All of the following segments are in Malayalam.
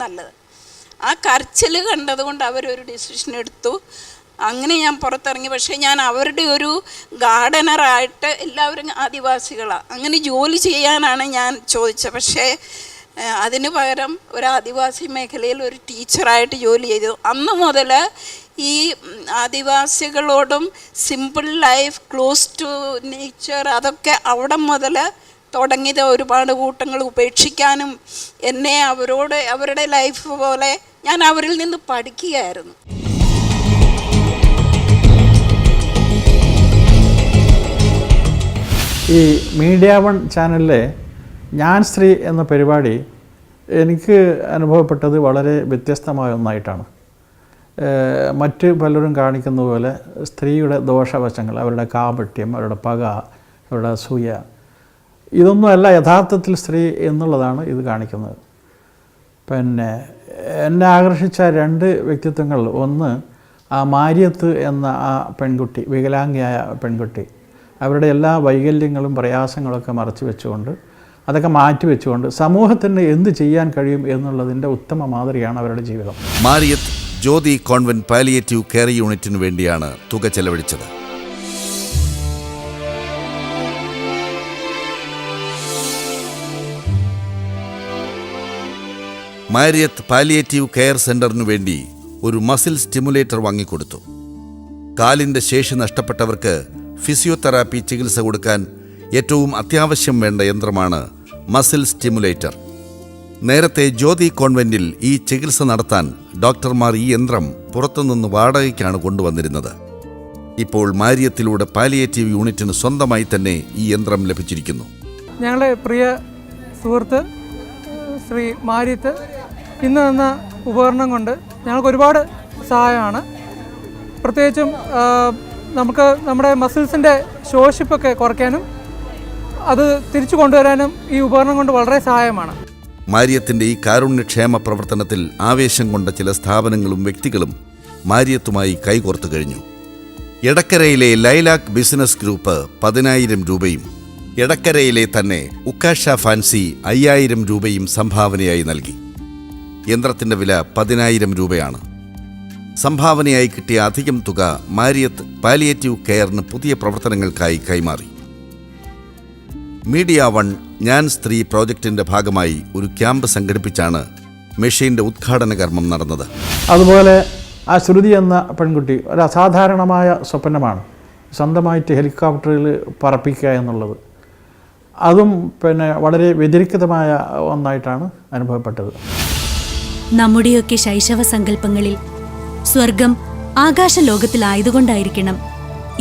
നല്ലത്. ആ കരച്ചിൽ കണ്ടതുകൊണ്ട് അവരൊരു ഡിസിഷൻ എടുത്തു. അങ്ങനെ ഞാൻ പുറത്തിറങ്ങി. പക്ഷേ ഞാൻ അവരുടെ ഒരു ഗാർഡനറായിട്ട്, എല്ലാവരും ആദിവാസികളാണ്, അങ്ങനെ ജോലി ചെയ്യാനാണ് ഞാൻ ചോദിച്ചത്. പക്ഷേ അതിന് പകരം ഒരു ആദിവാസി മേഖലയിൽ ഒരു ടീച്ചറായിട്ട് ജോലി ചെയ്തു. അന്ന് മുതൽ ഈ ആദിവാസികളോടും simple life, close to nature, അതൊക്കെ അവിടെ മുതൽ തുടങ്ങിയത്. ഒരുപാട് കൂട്ടങ്ങൾ ഉപേക്ഷിക്കാനും എന്നെ അവരോട് അവരുടെ ലൈഫ് പോലെ ഞാൻ അവരിൽ നിന്ന് പഠിക്കുകയായിരുന്നു. ഈ മീഡിയ വൺ ചാനലിലെ ഞാൻ സ്ത്രീ എന്ന പരിപാടി എനിക്ക് അനുഭവപ്പെട്ടത് വളരെ വ്യത്യസ്തമായ ഒന്നായിട്ടാണ്. മറ്റ് പലരും കാണിക്കുന്ന പോലെ സ്ത്രീയുടെ ദോഷവശങ്ങൾ, അവരുടെ കാപട്യം, അവരുടെ പക, അവരുടെ അസൂയ, ഇതൊന്നുമല്ല യഥാർത്ഥത്തിൽ സ്ത്രീ എന്നുള്ളതാണ് ഇത് കാണിക്കുന്നത്. പിന്നെ എന്നെ ആകർഷിച്ച 2 വ്യക്തിത്വങ്ങൾ, ഒന്ന് ആ മാര്യത്ത് എന്ന ആ പെൺകുട്ടി, വികലാംഗയായ പെൺകുട്ടി, അവരുടെ എല്ലാ വൈകല്യങ്ങളും പ്രയാസങ്ങളൊക്കെ മറച്ചു വെച്ചുകൊണ്ട്, അതൊക്കെ മാറ്റി വെച്ചുകൊണ്ട് സമൂഹത്തിന് എന്ത് ചെയ്യാൻ കഴിയും എന്നുള്ളതിൻ്റെ ഉത്തമ മാതൃകയാണ് അവരുടെ ജീവിതം. മാരിയത്ത് ജ്യോതി കോൺവെന്റ് പാലിയേറ്റീവ് കെയർ യൂണിറ്റിനു വേണ്ടിയാണ് തുക ചെലവഴിച്ചത്. മാരിയത്ത് പാലിയേറ്റീവ് കെയർ സെന്ററിനു വേണ്ടി ഒരു മസിൽ സ്റ്റിമുലേറ്റർ വാങ്ങിക്കൊടുത്തു. കാലിൻ്റെ ശേഷി നഷ്ടപ്പെട്ടവർക്ക് ഫിസിയോതെറാപ്പി ചികിത്സ കൊടുക്കാൻ ഏറ്റവും അത്യാവശ്യം വേണ്ട യന്ത്രമാണ് മസിൽ സ്റ്റിമുലേറ്റർ. നേരത്തെ ജ്യോതി കോൺവെന്റിൽ ഈ ചികിത്സ നടത്താൻ ഡോക്ടർമാർ ഈ യന്ത്രം പുറത്തുനിന്ന് വാടകയ്ക്കാണ് കൊണ്ടുവന്നിരുന്നത്. ഇപ്പോൾ മാരിയത്തിലൂടെ പാലിയേറ്റീവ് യൂണിറ്റിന് സ്വന്തമായി തന്നെ ഈ യന്ത്രം ലഭിച്ചിരിക്കുന്നു. ഞങ്ങളുടെ പ്രിയ സുഹൃത്ത് ശ്രീ മാരിയത്ത് ഇന്ന് തന്ന ഉപകരണം കൊണ്ട് ഞങ്ങൾക്ക് ഒരുപാട് സഹായമാണ്. പ്രത്യേകിച്ചും നമുക്ക് നമ്മുടെ മസിൽസിൻ്റെ ശോഷിപ്പൊക്കെ കുറയ്ക്കാനും അത് തിരിച്ചു കൊണ്ടുവരാനും ഈ ഉപകരണം കൊണ്ട് വളരെ സഹായമാണ്. മാരിയത്തിൻ്റെ ഈ കാരുണ്യക്ഷേമ പ്രവർത്തനത്തിൽ ആവേശം കൊണ്ട ചില സ്ഥാപനങ്ങളും വ്യക്തികളും മാരിയത്തുമായി കൈകോർത്തു കഴിഞ്ഞു. എടക്കരയിലെ ലൈലാക്ക് ബിസിനസ് ഗ്രൂപ്പ് 10,000 രൂപയും എടക്കരയിലെ തന്നെ ഉക്കാഷ ഫാൻസി 5,000 രൂപയും സംഭാവനയായി നൽകി. യന്ത്രത്തിൻ്റെ വില 10,000 രൂപയാണ്. സംഭാവനയായി കിട്ടിയ അധികം തുക മാരിയത്ത് പാലിയേറ്റീവ് കെയറിന് പുതിയ പ്രവർത്തനങ്ങൾക്കായി കൈമാറി. മീഡിയ വൺ ഞാൻ സ്ത്രീ പ്രോജക്റ്റിൻ്റെ ഭാഗമായി ഒരു ക്യാമ്പ് സംഘടിപ്പിച്ചാണ് മെഷീൻ്റെ ഉദ്ഘാടന കർമ്മം നടന്നത്. അതുപോലെ ആ ശ്രുതി എന്ന പെൺകുട്ടി ഒരു അസാധാരണമായ സ്വപ്നമാണ്, സ്വന്തമായിട്ട് ഹെലികോപ്റ്ററിൽ പറപ്പിക്കുക എന്നുള്ളത്. അതും പിന്നെ വളരെ വ്യതിരിക്തമായ ഒന്നായിട്ടാണ് അനുഭവപ്പെട്ടത്. നമ്മുടെയൊക്കെ ശൈശവ സങ്കല്പങ്ങളിൽ സ്വർഗം ആകാശലോകത്തിലായതുകൊണ്ടായിരിക്കണം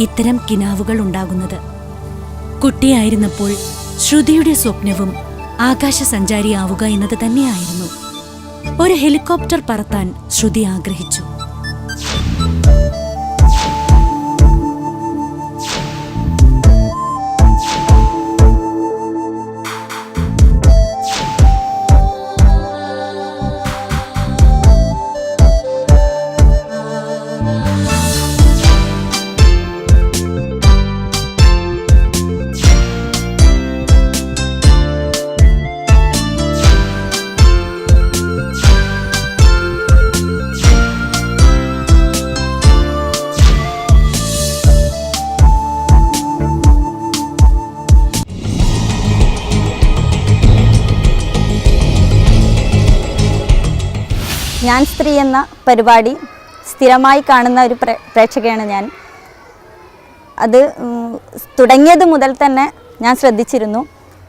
ഇത്തരം കിനാവുകൾ ഉണ്ടാകുന്നത്. കുട്ടിയായിരുന്നപ്പോൾ ശ്രുതിയുടെ സ്വപ്നവും ആകാശസഞ്ചാരിയാവുക എന്നത് തന്നെയായിരുന്നു. ഒരു ഹെലികോപ്റ്റർ പറത്താൻ ശ്രുതി ആഗ്രഹിച്ചു. ഞാൻ സ്ത്രീ എന്ന പരിപാടി സ്ഥിരമായി കാണുന്ന ഒരു പ്രേക്ഷകയാണ് ഞാൻ. അത് തുടങ്ങിയത് മുതൽ തന്നെ ഞാൻ ശ്രദ്ധിച്ചിരുന്നു.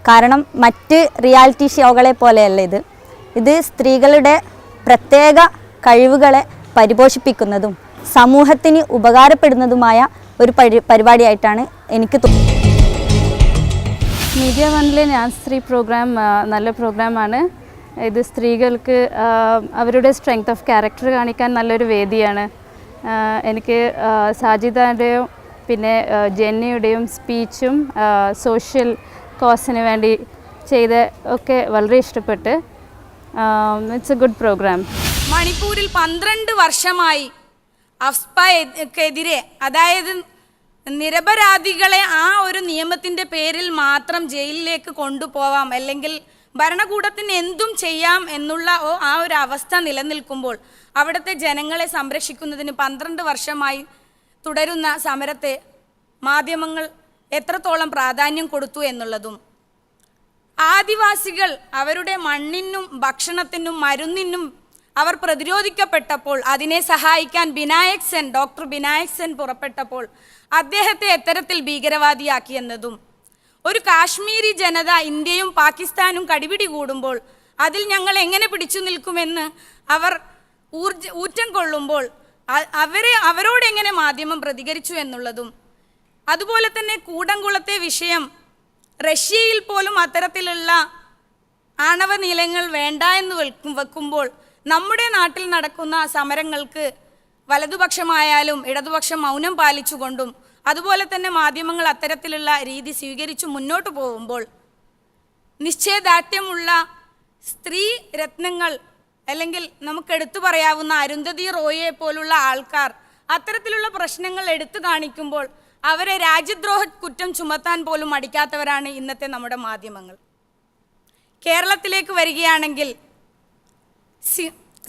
കാരണം മറ്റ് റിയാലിറ്റി ഷോകളെ പോലെയല്ല ഇത് സ്ത്രീകളുടെ പ്രത്യേക കഴിവുകളെ പരിപോഷിപ്പിക്കുന്നതും സമൂഹത്തിന് ഉപകാരപ്പെടുന്നതുമായ ഒരു പരിപാടിയായിട്ടാണ് എനിക്ക് തോന്നുന്നത്. മീഡിയ വണ്ണിലെ ഞാൻ സ്ത്രീ പ്രോഗ്രാം നല്ല പ്രോഗ്രാമാണ്. ഇത് സ്ത്രീകൾക്ക് അവരുടെ സ്ട്രെങ്ത് ഓഫ് ക്യാരക്ടർ കാണിക്കാൻ നല്ലൊരു വേദിയാണ്. എനിക്ക് സാജിദയുടെയും പിന്നെ ജെന്നിയുടെയും സ്പീച്ചും സോഷ്യൽ കോസിന് വേണ്ടി ചെയ്ത ഒക്കെ വളരെ ഇഷ്ടപ്പെട്ട്. It's a good programme. മണിപ്പൂരിൽ 12 വർഷമായി അഫ്സ്പക്കെതിരെ, അതായത് നിരപരാധികളെ ആ ഒരു നിയമത്തിൻ്റെ പേരിൽ മാത്രം ജയിലിലേക്ക് കൊണ്ടുപോവാം അല്ലെങ്കിൽ ഭരണകൂടത്തിന് എന്തും ചെയ്യാം എന്നുള്ള ആ ഒരു അവസ്ഥ നിലനിൽക്കുമ്പോൾ അവിടുത്തെ ജനങ്ങളെ സംരക്ഷിക്കുന്നതിന് 12 വർഷമായി തുടരുന്ന സമരത്തെ മാധ്യമങ്ങൾ എത്രത്തോളം പ്രാധാന്യം കൊടുത്തു എന്നുള്ളതും, ആദിവാസികൾ അവരുടെ മണ്ണിനും ഭക്ഷണത്തിനും മരുന്നിനും അവർ പ്രതിരോധിക്കപ്പെട്ടപ്പോൾ അതിനെ സഹായിക്കാൻ ഡോക്ടർ ബിനായക് സെൻ പുറപ്പെട്ടപ്പോൾ അദ്ദേഹത്തെ എത്തരത്തിൽ ഭീകരവാദിയാക്കി എന്നതും, ഒരു കാശ്മീരി ജനത ഇന്ത്യയും പാകിസ്ഥാനും കടിപിടി കൂടുമ്പോൾ അതിൽ ഞങ്ങൾ എങ്ങനെ പിടിച്ചു നിൽക്കുമെന്ന് അവർ ഊറ്റം കൊള്ളുമ്പോൾ അവരോട് എങ്ങനെ മാധ്യമം പ്രതികരിച്ചു എന്നുള്ളതും, അതുപോലെ തന്നെ കൂടംകുളത്തെ വിഷയം റഷ്യയിൽ പോലും അത്തരത്തിലുള്ള ആണവ നിലയങ്ങൾ വേണ്ട എന്ന് വെക്കുമ്പോൾ നമ്മുടെ നാട്ടിൽ നടക്കുന്ന സമരങ്ങൾക്ക് വലതുപക്ഷമായാലും ഇടതുപക്ഷം മൗനം പാലിച്ചുകൊണ്ടും അതുപോലെ തന്നെ മാധ്യമങ്ങൾ അത്തരത്തിലുള്ള രീതി സ്വീകരിച്ചു മുന്നോട്ട് പോകുമ്പോൾ നിശ്ചയദാർഢ്യമുള്ള സ്ത്രീ രത്നങ്ങൾ അല്ലെങ്കിൽ നമുക്ക് എടുത്തു പറയാവുന്ന അരുന്ധതി റോയിയെ പോലുള്ള ആൾക്കാർ അത്തരത്തിലുള്ള പ്രശ്നങ്ങൾ എടുത്തു കാണിക്കുമ്പോൾ അവരെ രാജ്യദ്രോഹ കുറ്റം ചുമത്താൻ പോലും മടിക്കാത്തവരാണ് ഇന്നത്തെ നമ്മുടെ മാധ്യമങ്ങൾ. കേരളത്തിലേക്ക് വരികയാണെങ്കിൽ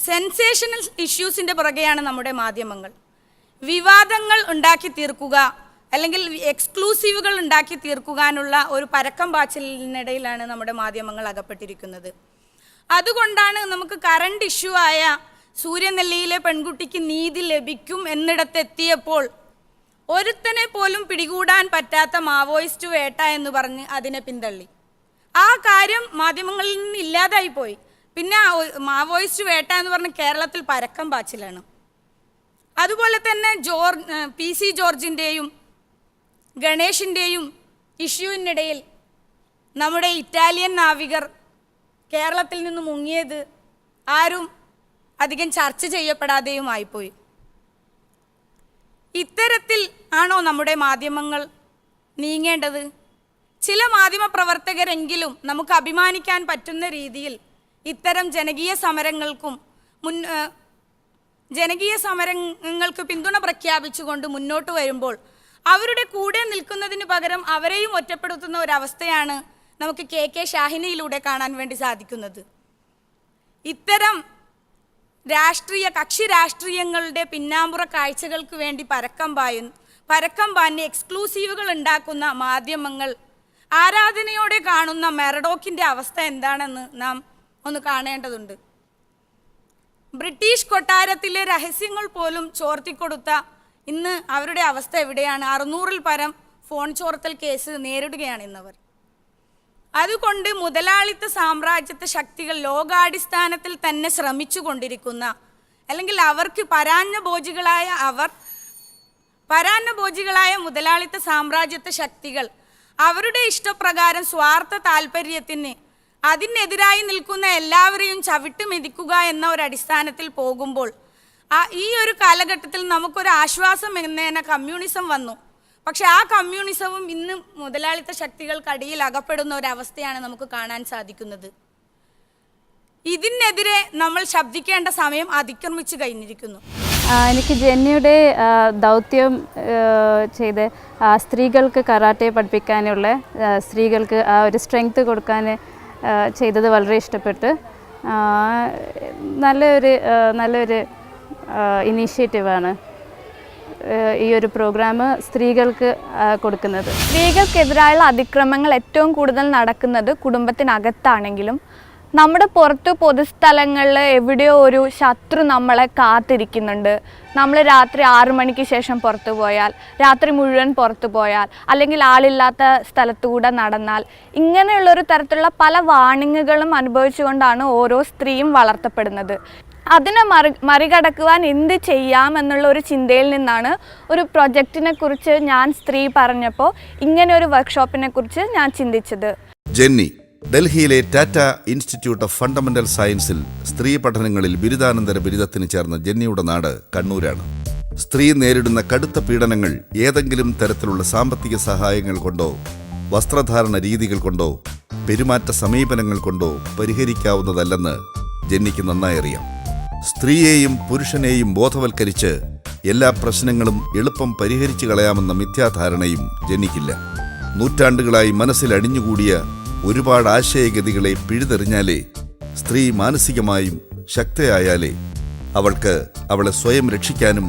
സെൻസേഷണൽ ഇഷ്യൂസിൻ്റെ പുറകെയാണ് നമ്മുടെ മാധ്യമങ്ങൾ. വിവാദങ്ങൾ ഉണ്ടാക്കി തീർക്കുക അല്ലെങ്കിൽ എക്സ്ക്ലൂസീവുകൾ ഉണ്ടാക്കി തീർക്കുവാനുള്ള ഒരു പരക്കം പാച്ചിലിനിടയിലാണ് നമ്മുടെ മാധ്യമങ്ങൾ അകപ്പെട്ടിരിക്കുന്നത്. അതുകൊണ്ടാണ് നമുക്ക് കറണ്ട് ഇഷ്യൂ ആയ സൂര്യനെല്ലിയിലെ പെൺകുട്ടിക്ക് നീതി ലഭിക്കും എന്നിടത്തെത്തിയപ്പോൾ ഒരുത്തനെ പോലും പിടികൂടാൻ പറ്റാത്ത മാവോയിസ്റ്റ് വേട്ട എന്ന് പറഞ്ഞ് അതിനെ പിന്തള്ളി. ആ കാര്യം മാധ്യമങ്ങളിൽ നിന്ന് ഇല്ലാതായിപ്പോയി. പിന്നെ മാവോയിസ്റ്റ് വേട്ട എന്ന് പറഞ്ഞ് കേരളത്തിൽ പരക്കം പാച്ചിലാണ്. അതുപോലെ തന്നെ PC ജോർജിൻ്റെയും ഗണേഷിൻ്റെയും ഇഷ്യൂവിനിടയിൽ നമ്മുടെ ഇറ്റാലിയൻ നാവികർ കേരളത്തിൽ നിന്ന് മുങ്ങിയത് ആരും അധികം ചർച്ച ചെയ്യപ്പെടാതെയുമായിപ്പോയി. ഇത്തരത്തിൽ ആണോ നമ്മുടെ മാധ്യമങ്ങൾ നീങ്ങേണ്ടത്? ചില മാധ്യമപ്രവർത്തകരെങ്കിലും നമുക്ക് അഭിമാനിക്കാൻ പറ്റുന്ന രീതിയിൽ ഇത്തരം ജനകീയ സമരങ്ങൾക്ക് പിന്തുണ പ്രഖ്യാപിച്ചുകൊണ്ട് മുന്നോട്ട് വരുമ്പോൾ അവരുടെ കൂടെ നിൽക്കുന്നതിന് പകരം അവരെയും ഒറ്റപ്പെടുത്തുന്ന ഒരവസ്ഥയാണ് നമുക്ക് KK ഷാഹിനിയിലൂടെ കാണാൻ വേണ്ടി സാധിക്കുന്നത്. ഇത്തരം കക്ഷി രാഷ്ട്രീയങ്ങളുടെ പിന്നാമ്പുറ കാഴ്ചകൾക്ക് വേണ്ടി പരക്കം പാഞ്ഞ് എക്സ്ക്ലൂസീവുകൾ ഉണ്ടാക്കുന്ന മാധ്യമങ്ങൾ ആരാധനയോടെ കാണുന്ന മെറഡോക്കിൻ്റെ അവസ്ഥ എന്താണെന്ന് നാം ഒന്ന് കാണേണ്ടതുണ്ട്. ബ്രിട്ടീഷ് കൊട്ടാരത്തിലെ രഹസ്യങ്ങൾ പോലും ചോർത്തിക്കൊടുത്ത ഇന്ന് അവരുടെ അവസ്ഥ എവിടെയാണ്? 600-ൽ പരം ഫോൺ ചോർത്തൽ കേസ് നേരിടുകയാണ് ഇന്നവർ. അതുകൊണ്ട് മുതലാളിത്ത സാമ്രാജ്യത്വ ശക്തികൾ ലോകാടിസ്ഥാനത്തിൽ തന്നെ ശ്രമിച്ചു കൊണ്ടിരിക്കുന്ന അല്ലെങ്കിൽ അവർക്ക് പരാന്നഭോജികളായ മുതലാളിത്ത സാമ്രാജ്യത്വ ശക്തികൾ അവരുടെ ഇഷ്ടപ്രകാരം സ്വാർത്ഥ താല്പര്യത്തിന് അതിനെതിരായി നിൽക്കുന്ന എല്ലാവരെയും ചവിട്ട് മെതിക്കുക എന്ന ഒരു അടിസ്ഥാനത്തിൽ പോകുമ്പോൾ ഈ ഒരു കാലഘട്ടത്തിൽ നമുക്കൊരു ആശ്വാസം എന്നേന കമ്മ്യൂണിസം വന്നു. പക്ഷെ ആ കമ്മ്യൂണിസവും ഇന്ന് മുതലാളിത്ത ശക്തികൾക്കടിയിൽ അകപ്പെടുന്ന ഒരവസ്ഥയാണ് നമുക്ക് കാണാൻ സാധിക്കുന്നത്. ഇതിനെതിരെ നമ്മൾ ശബ്ദിക്കേണ്ട സമയം അതിക്രമിച്ചു കഴിഞ്ഞിരിക്കുന്നു. എനിക്ക് ജെന്നിയുടെ ദൗത്യം ചെയ്ത് സ്ത്രീകൾക്ക് കരാട്ടെ പഠിപ്പിക്കാനുള്ള സ്ത്രീകൾക്ക് ആ ഒരു സ്ട്രെങ്ത് കൊടുക്കാൻ ചെയ്തത് വളരെ ഇഷ്ടപ്പെട്ട്. നല്ലൊരു ഇനീഷ്യേറ്റീവാണ് ഈ ഒരു പ്രോഗ്രാം സ്ത്രീകൾക്ക് കൊടുക്കുന്നത്. സ്ത്രീകൾക്കെതിരായുള്ള അതിക്രമങ്ങൾ ഏറ്റവും കൂടുതൽ നടക്കുന്നത് കുടുംബത്തിനകത്താണെങ്കിലും നമ്മുടെ പുറത്ത് പൊതുസ്ഥലങ്ങളിൽ എവിടെയോ ഒരു ശത്രു നമ്മളെ കാത്തിരിക്കുന്നുണ്ട്. നമ്മൾ രാത്രി 6 മണിക്ക് ശേഷം പുറത്തു പോയാൽ, രാത്രി മുഴുവൻ പുറത്തു പോയാൽ, അല്ലെങ്കിൽ ആളില്ലാത്ത സ്ഥലത്തുകൂടെ നടന്നാൽ, ഇങ്ങനെയുള്ളൊരു തരത്തിലുള്ള പല വാണിങ്ങുകളും അനുഭവിച്ചുകൊണ്ടാണ് ഓരോ സ്ത്രീയും വളർത്തപ്പെടുന്നത്. അതിനെ മറികടക്കുവാൻ എന്ത് ചെയ്യാമെന്നുള്ള ഒരു ചിന്തയിൽ നിന്നാണ് ഒരു പ്രൊജക്റ്റിനെ കുറിച്ച് ഞാൻ സ്ത്രീ പറഞ്ഞപ്പോൾ ഇങ്ങനെ ഒരു വർക്ക്ഷോപ്പിനെ കുറിച്ച് ഞാൻ ചിന്തിച്ചത്. ജെന്നി ഡൽഹിയിലെ ടാറ്റ ഇൻസ്റ്റിറ്റ്യൂട്ട് ഓഫ് ഫണ്ടമെന്റൽ സയൻസിൽ സ്ത്രീ പഠനങ്ങളിൽ ബിരുദാനന്തര ബിരുദത്തിന് ചേർന്ന ജെന്നിയുടെ നാട് കണ്ണൂരാണ്. സ്ത്രീ നേരിടുന്ന കടുത്ത പീഡനങ്ങൾ ഏതെങ്കിലും തരത്തിലുള്ള സാമ്പത്തിക സഹായങ്ങൾ കൊണ്ടോ വസ്ത്രധാരണ രീതികൾ കൊണ്ടോ പെരുമാറ്റ സമീപനങ്ങൾ കൊണ്ടോ പരിഹരിക്കാവുന്നതല്ലെന്ന് ജെന്നിക്ക് നന്നായി അറിയാം. സ്ത്രീയെയും പുരുഷനെയും ബോധവൽക്കരിച്ച് എല്ലാ പ്രശ്നങ്ങളും എളുപ്പം പരിഹരിച്ചു കളയാമെന്ന മിഥ്യാധാരണയും ജെന്നിക്കില്ല. നൂറ്റാണ്ടുകളായി മനസ്സിൽ അടിഞ്ഞുകൂടിയ ഒരുപാട് ആശയഗതികളെ പിഴുതെറിഞ്ഞാലേ സ്ത്രീ മാനസികമായും ശക്തയായാലേ അവൾക്ക് അവളെ സ്വയം രക്ഷിക്കാനും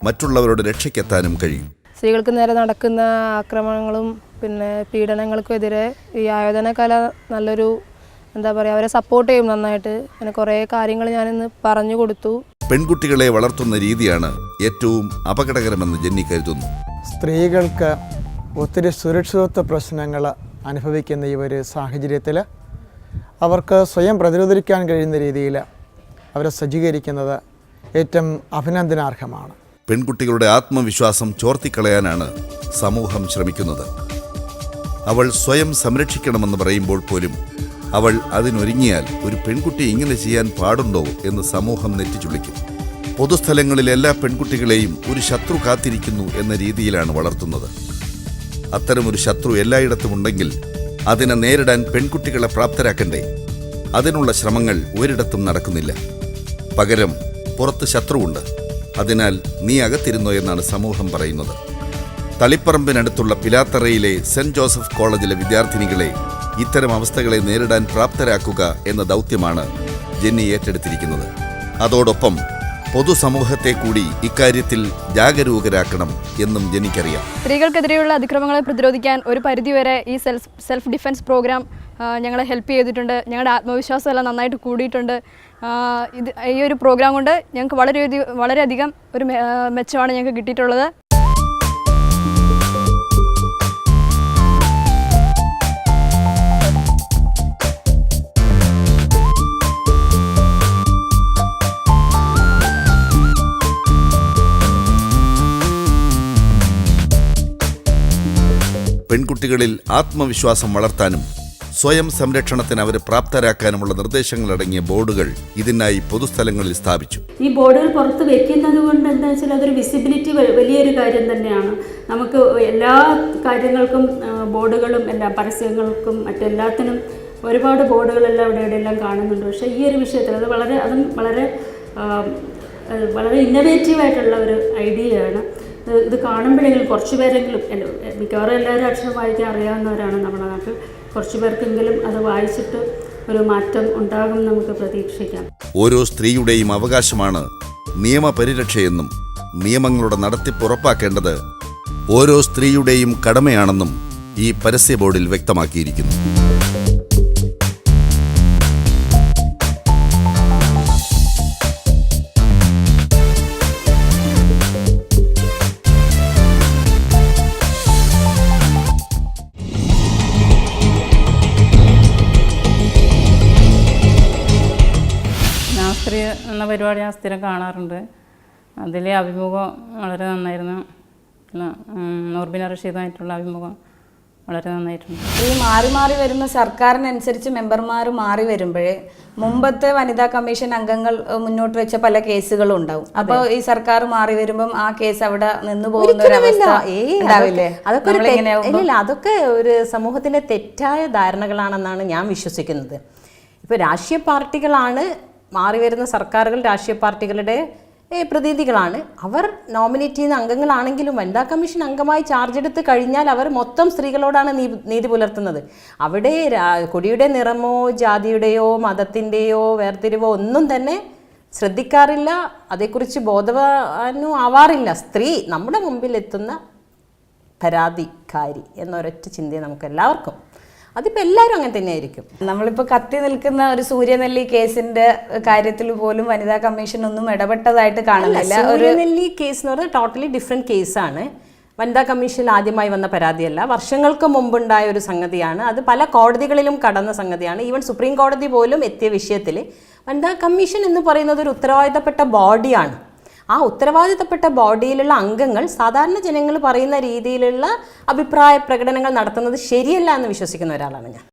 മറ്റുള്ളവരുടെ രക്ഷയ്ക്കെത്താനും കഴിയും. സ്ത്രീകൾക്ക് നേരെ നടക്കുന്ന ആക്രമണങ്ങളും പിന്നെ പീഡനങ്ങൾക്കെതിരെ ഈ ആയോധന കല നല്ലൊരു എന്താ പറയുക, അവരെ സപ്പോർട്ട് ചെയ്യും നന്നായിട്ട്. അങ്ങനെ കുറേ കാര്യങ്ങൾ ഞാനിന്ന് പറഞ്ഞു കൊടുത്തു. പെൺകുട്ടികളെ വളർത്തുന്ന രീതിയാണ് ഏറ്റവും അപകടകരമെന്ന് ജെന്നി കരുതുന്നു. സ്ത്രീകൾക്ക് ഒത്തിരി സുരക്ഷിതത്വ പ്രശ്നങ്ങൾ അനുഭവിക്കുന്ന ഈ ഒരു സാഹചര്യത്തിൽ അവർക്ക് സ്വയം പ്രതിരോധിക്കാൻ കഴിയുന്ന രീതിയിൽ അവരെ സജ്ജീകരിക്കുന്നത് ഏറ്റവും അഭിനന്ദനാർഹമാണ്. പെൺകുട്ടികളുടെ ആത്മവിശ്വാസം ചോർത്തിക്കളയാനാണ് സമൂഹം ശ്രമിക്കുന്നത്. അവൾ സ്വയം സംരക്ഷിക്കണമെന്ന് പറയുമ്പോൾ പോലും അവൾ അതിനൊരുങ്ങിയാൽ ഒരു പെൺകുട്ടി ഇങ്ങനെ ചെയ്യാൻ പാടുണ്ടോ എന്ന് സമൂഹം നെറ്റിച്ചുളിക്കും. പൊതുസ്ഥലങ്ങളിൽ എല്ലാ പെൺകുട്ടികളെയും ഒരു ശത്രു കാത്തിരിക്കുന്നു എന്ന രീതിയിലാണ് വളർത്തുന്നത്. അത്തരമൊരു ശത്രു എല്ലായിടത്തും ഉണ്ടെങ്കിൽ അതിനെ നേരിടാൻ പെൺകുട്ടികളെ പ്രാപ്തരാക്കണ്ടേ? അതിനുള്ള ശ്രമങ്ങൾ ഒരിടത്തും നടക്കുന്നില്ല. പകരം പുറത്ത് ശത്രുവുണ്ട്, അതിനാൽ നീ അകത്തിരുന്നോ എന്നാണ് സമൂഹം പറയുന്നത്. തളിപ്പറമ്പിനടുത്തുള്ള പിലാത്തറയിലെ സെന്റ് ജോസഫ് കോളേജിലെ വിദ്യാർത്ഥിനികളെ ഇത്തരം അവസ്ഥകളെ നേരിടാൻ പ്രാപ്തരാക്കുക എന്ന ദൗത്യമാണ് ജെന്നി ഏറ്റെടുത്തിരിക്കുന്നത്. അതോടൊപ്പം പൊതുസമൂഹത്തെ കൂടി ഇക്കാര്യത്തിൽ ജാഗരൂകരാക്കണം എന്നും ജെന്നിക്കറിയാം. സ്ത്രീകൾക്കെതിരെയുള്ള അതിക്രമങ്ങളെ പ്രതിരോധിക്കാൻ ഒരു പരിധിവരെ ഈ സെൽഫ് ഡിഫെൻസ് പ്രോഗ്രാം ഞങ്ങളെ ഹെൽപ്പ് ചെയ്തിട്ടുണ്ട്. ഞങ്ങളുടെ ആത്മവിശ്വാസം എല്ലാം നന്നായിട്ട് കൂടിയിട്ടുണ്ട്. ഈ ഒരു പ്രോഗ്രാം കൊണ്ട് ഞങ്ങൾക്ക് വളരെയധികം ഒരു മെച്ചമാണ് ഞങ്ങൾക്ക് കിട്ടിയിട്ടുള്ളത്. പെൺകുട്ടികളിൽ ആത്മവിശ്വാസം വളർത്താനും സ്വയം സംരക്ഷണത്തിന് അവരെ പ്രാപ്തരാക്കാനുമുള്ള നിർദ്ദേശങ്ങളടങ്ങിയ ബോർഡുകൾ ഇതിനായി പൊതുസ്ഥലങ്ങളിൽ സ്ഥാപിച്ചു. ഈ ബോർഡുകൾ പുറത്ത് വെക്കുന്നത് കൊണ്ട് എന്താ വെച്ചാൽ അതൊരു വിസിബിലിറ്റി വലിയൊരു കാര്യം തന്നെയാണ്. നമുക്ക് എല്ലാ കാര്യങ്ങൾക്കും ബോർഡുകളും എല്ലാ പരസ്യങ്ങൾക്കും മറ്റെല്ലാത്തിനും ഒരുപാട് ബോർഡുകളെല്ലാം ഇവിടെയെല്ലാം കാണുന്നുണ്ട്. പക്ഷേ ഈ ഒരു വിഷയത്തിൽ അതും വളരെ ഇന്നവേറ്റീവായിട്ടുള്ള ഒരു ഐഡിയയാണ്. ഇത് കാണുമ്പോഴെങ്കിലും കുറച്ച് പേരെങ്കിലും, മിക്കവാറും എല്ലാവരും അക്ഷരം വായിക്കാൻ അറിയാവുന്നവരാണ് നമ്മുടെ നാട്ടിൽ. കുറച്ച് പേർക്കെങ്കിലും അത് വായിച്ചിട്ട് ഒരു മാറ്റം ഉണ്ടാകും നമുക്ക് പ്രതീക്ഷിക്കാം. ഓരോ സ്ത്രീയുടെയും അവകാശമാണ് നിയമപരിരക്ഷയെന്നും നിയമങ്ങളുടെ നടത്തിപ്പ് ഉറപ്പാക്കേണ്ടത് ഓരോ സ്ത്രീയുടെയും കടമയാണെന്നും ഈ പരസ്യ ബോർഡിൽ വ്യക്തമാക്കിയിരിക്കുന്നു. സ്ത്രീ എന്ന പരിപാടി ഞാൻ സ്ഥിരം കാണാറുണ്ട്. അതിലെ അഭിമുഖം വളരെ നന്നായിരുന്നു. നോർബിന റഷീദുമായിട്ടുള്ള അഭിമുഖം വളരെ നന്നായിട്ടുണ്ട്. ഈ മാറി മാറി വരുന്ന സർക്കാരിനനുസരിച്ച് മെമ്പർമാർ മാറി വരുമ്പോഴേ മുമ്പത്തെ വനിതാ കമ്മീഷൻ അംഗങ്ങൾ മുന്നോട്ട് വെച്ച പല കേസുകളും ഉണ്ടാവും. അപ്പോൾ ഈ സർക്കാർ മാറി വരുമ്പം ആ കേസ് അവിടെ നിന്ന് പോകുന്ന ഒരു അവസ്ഥ ഉണ്ടാവില്ലേ? അതൊക്കെ ഒരു സമൂഹത്തിലെ തെറ്റായ ധാരണകളാണെന്നാണ് ഞാൻ വിശ്വസിക്കുന്നത്. ഇപ്പോൾ രാഷ്ട്രീയ പാർട്ടികളാണ് മാറി വരുന്ന സർക്കാരുകൾ, രാഷ്ട്രീയ പാർട്ടികളുടെ പ്രതിനിധികളാണ്. അവർ നോമിനേറ്റ് ചെയ്യുന്ന അംഗങ്ങളാണെങ്കിലും വനിതാ കമ്മീഷൻ അംഗമായി ചാർജ് എടുത്ത് കഴിഞ്ഞാൽ അവർ മൊത്തം സ്ത്രീകളോടാണ് നീതി പുലർത്തുന്നത്. അവിടെ കൊടിയുടെ നിറമോ ജാതിയുടെയോ മതത്തിൻ്റെയോ വേർതിരിവോ ഒന്നും തന്നെ ശ്രദ്ധിക്കാറില്ല. അതേക്കുറിച്ച് ബോധവാനും ആവാറില്ല. സ്ത്രീ നമ്മുടെ മുമ്പിൽ എത്തുന്ന പരാതിക്കാരി എന്നൊരൊറ്റ ചിന്തയെ നമുക്ക് എല്ലാവർക്കും, അതിപ്പോൾ എല്ലാവരും അങ്ങനെ തന്നെയായിരിക്കും. നമ്മളിപ്പോൾ കത്തി നിൽക്കുന്ന ഒരു സൂര്യനെല്ലി കേസിന്റെ കാര്യത്തിൽ പോലും വനിതാ കമ്മീഷൻ ഒന്നും ഇടപെട്ടതായിട്ട് കാണുന്നില്ല. സൂര്യനെല്ലി കേസ് എന്ന് പറഞ്ഞാൽ ടോട്ടലി ഡിഫറെൻറ്റ് കേസാണ്. വനിതാ കമ്മീഷനിൽ ആദ്യമായി വന്ന പരാതിയല്ല, വർഷങ്ങൾക്ക് മുമ്പുണ്ടായ ഒരു സംഗതിയാണ്. അത് പല കോടതികളിലും കടന്ന സംഗതിയാണ്. ഈവൻ സുപ്രീം കോടതി പോലും എത്തിയ വിഷയത്തിൽ വനിതാ കമ്മീഷൻ എന്ന് പറയുന്നത് ഒരു ഉത്തരവാദിത്തപ്പെട്ട ബോഡിയാണ്. ആ ഉത്തരവാദിത്തപ്പെട്ട ബോഡിയിലുള്ള അംഗങ്ങൾ സാധാരണ ജനങ്ങൾ പറയുന്ന രീതിയിലുള്ള അഭിപ്രായ പ്രകടനങ്ങൾ നടത്തുന്നത് ശരിയല്ല എന്ന് വിശ്വസിക്കുന്ന ഒരാളാണ് ഞാൻ.